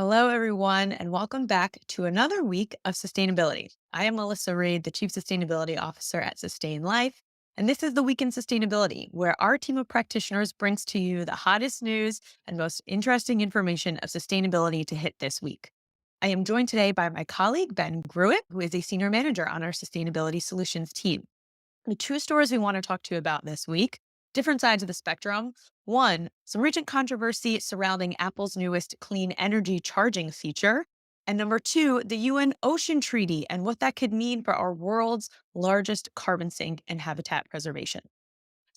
Hello, everyone, and welcome back to another week of sustainability. I am Melissa Reed, the Chief Sustainability Officer at Sustain.Life, and this is the Week in Sustainability, where our team of practitioners brings to you the hottest news and most interesting information of sustainability to hit this week. I am joined today by my colleague, Ben Gruitt, who is a Senior Manager on our Sustainability Solutions team. The two stories we want to talk to you about this week, different sides of the spectrum. One, some recent controversy surrounding Apple's newest clean energy charging feature. And number two, the UN Ocean Treaty and what that could mean for our world's largest carbon sink and habitat preservation.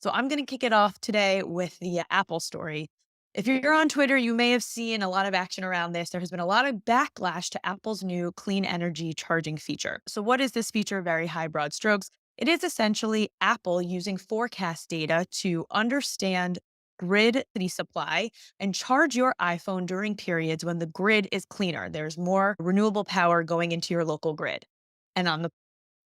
So I'm going to kick it off today with the Apple story. If you're on Twitter, you may have seen a lot of action around this. There has been a lot of backlash to Apple's new clean energy charging feature. So, what is this feature? Very high, broad strokes. It is essentially Apple using forecast data to understand grid supply and charge your iPhone during periods when the grid is cleaner. There's more renewable power going into your local grid. And on the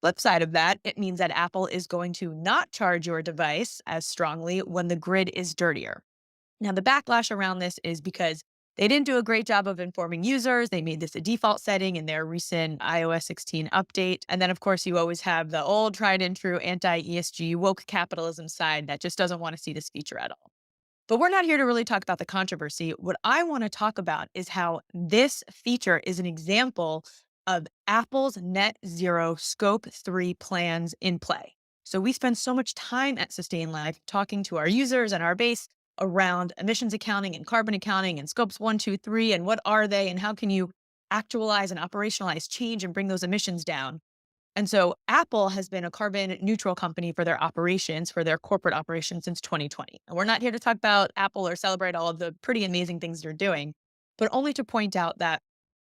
flip side of that, it means that Apple is going to not charge your device as strongly when the grid is dirtier. Now, the backlash around this is because they didn't do a great job of informing users. They made this a default setting in their recent iOS 16 update. And then, of course, you always have the old tried and true anti ESG woke capitalism side that just doesn't want to see this feature at all. But we're not here to really talk about the controversy. What I want to talk about is how this feature is an example of Apple's net zero scope 3 plans in play. So we spend so much time at Sustain.Life talking to our users and our base around emissions accounting and carbon accounting and scopes 1, 2, 3, and what are they and how can you actualize and operationalize change and bring those emissions down. And so Apple has been a carbon neutral company for their operations, for their corporate operations since 2020. And we're not here to talk about Apple or celebrate all of the pretty amazing things they're doing, but only to point out that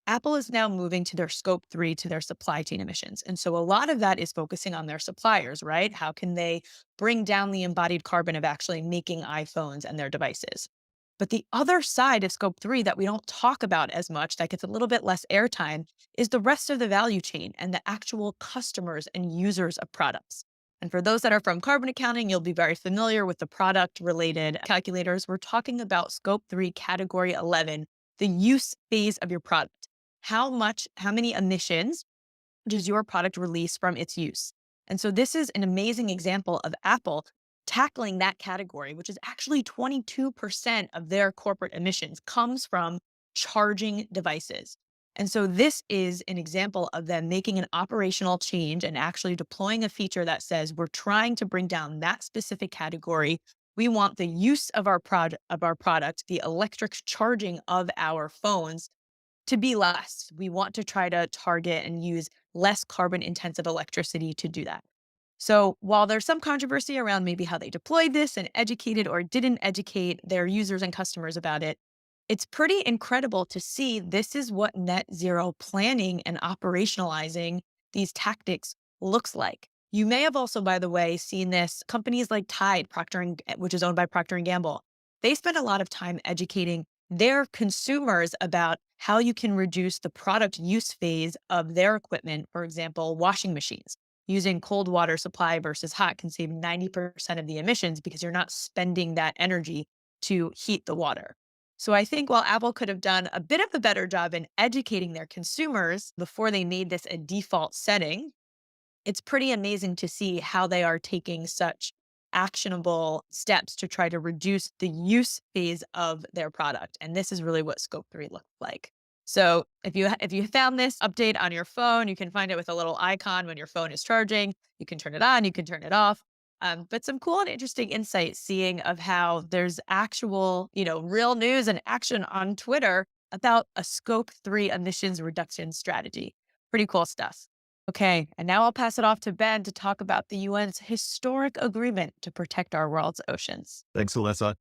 Apple is now moving to their scope 3 to their supply chain emissions. And so a lot of that is focusing on their suppliers, right? How can they bring down the embodied carbon of actually making iPhones and their devices? But the other side of scope 3 that we don't talk about as much, that gets a little bit less airtime, is the rest of the value chain and the actual customers and users of products. And for those that are from carbon accounting, you'll be very familiar with the product related calculators. We're talking about scope 3, category 11, the use phase of your product. How many emissions does your product release from its use? And so this is an amazing example of Apple tackling that category, which is actually 22% of their corporate emissions comes from charging devices. And so this is an example of them making an operational change and actually deploying a feature that says we're trying to bring down that specific category. We want the use of our product, the electric charging of our phones to be less. We want to try to target and use less carbon intensive electricity to do that. So while there's some controversy around maybe how they deployed this and educated or didn't educate their users and customers about it, it's pretty incredible to see this is what net zero planning and operationalizing these tactics looks like. You may have also, by the way, seen this companies like Tide, which is owned by Procter and Gamble. They spend a lot of time educating their consumers about how you can reduce the product use phase of their equipment. For example, washing machines using cold water supply versus hot can save 90% of the emissions because you're not spending that energy to heat the water. So I think while Apple could have done a bit of a better job in educating their consumers before they made this a default setting, it's pretty amazing to see how they are taking such actionable steps to try to reduce the use phase of their product. And this is really what scope 3 looks like. So if you found this update on your phone, you can find it with a little icon when your phone is charging. You can turn it on, you can turn it off. But some cool and interesting insight seeing of how there's actual, real news and action on Twitter about a scope 3 emissions reduction strategy. Pretty cool stuff. Okay, and now I'll pass it off to Ben to talk about the UN's historic agreement to protect our world's oceans. Thanks, Alyssa.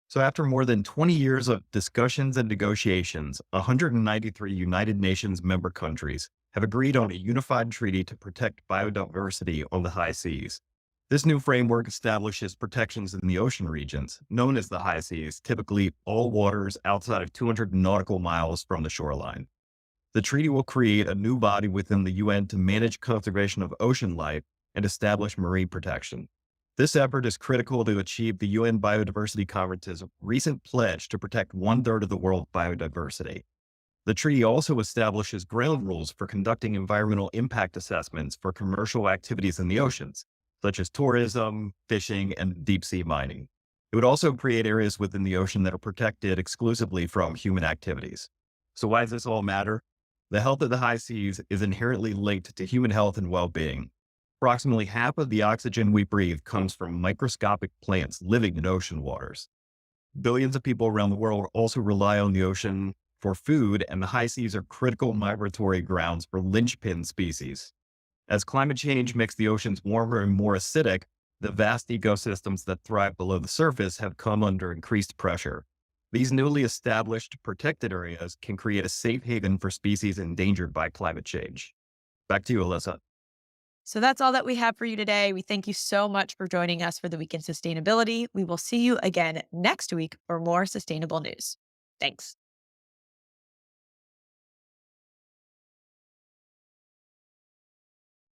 So after more than 20 years of discussions and negotiations, 193 United Nations member countries have agreed on a unified treaty to protect biodiversity on the high seas. This new framework establishes protections in the ocean regions, known as the high seas, typically all waters outside of 200 nautical miles from the shoreline. The treaty will create a new body within the UN to manage conservation of ocean life and establish marine protection. This effort is critical to achieve the UN Biodiversity Conference's recent pledge to protect 1/3 of the world's biodiversity. The treaty also establishes ground rules for conducting environmental impact assessments for commercial activities in the oceans, such as tourism, fishing, and deep sea mining. It would also create areas within the ocean that are protected exclusively from human activities. So, why does this all matter? The health of the high seas is inherently linked to human health and well being. Approximately half of the oxygen we breathe comes from microscopic plants living in ocean waters. Billions of people around the world also rely on the ocean for food, and the high seas are critical migratory grounds for linchpin species. As climate change makes the oceans warmer and more acidic, the vast ecosystems that thrive below the surface have come under increased pressure. These newly established protected areas can create a safe haven for species endangered by climate change. Back to you, Alyssa. So that's all that we have for you today. We thank you so much for joining us for the Week in Sustainability. We will see you again next week for more sustainable news. Thanks.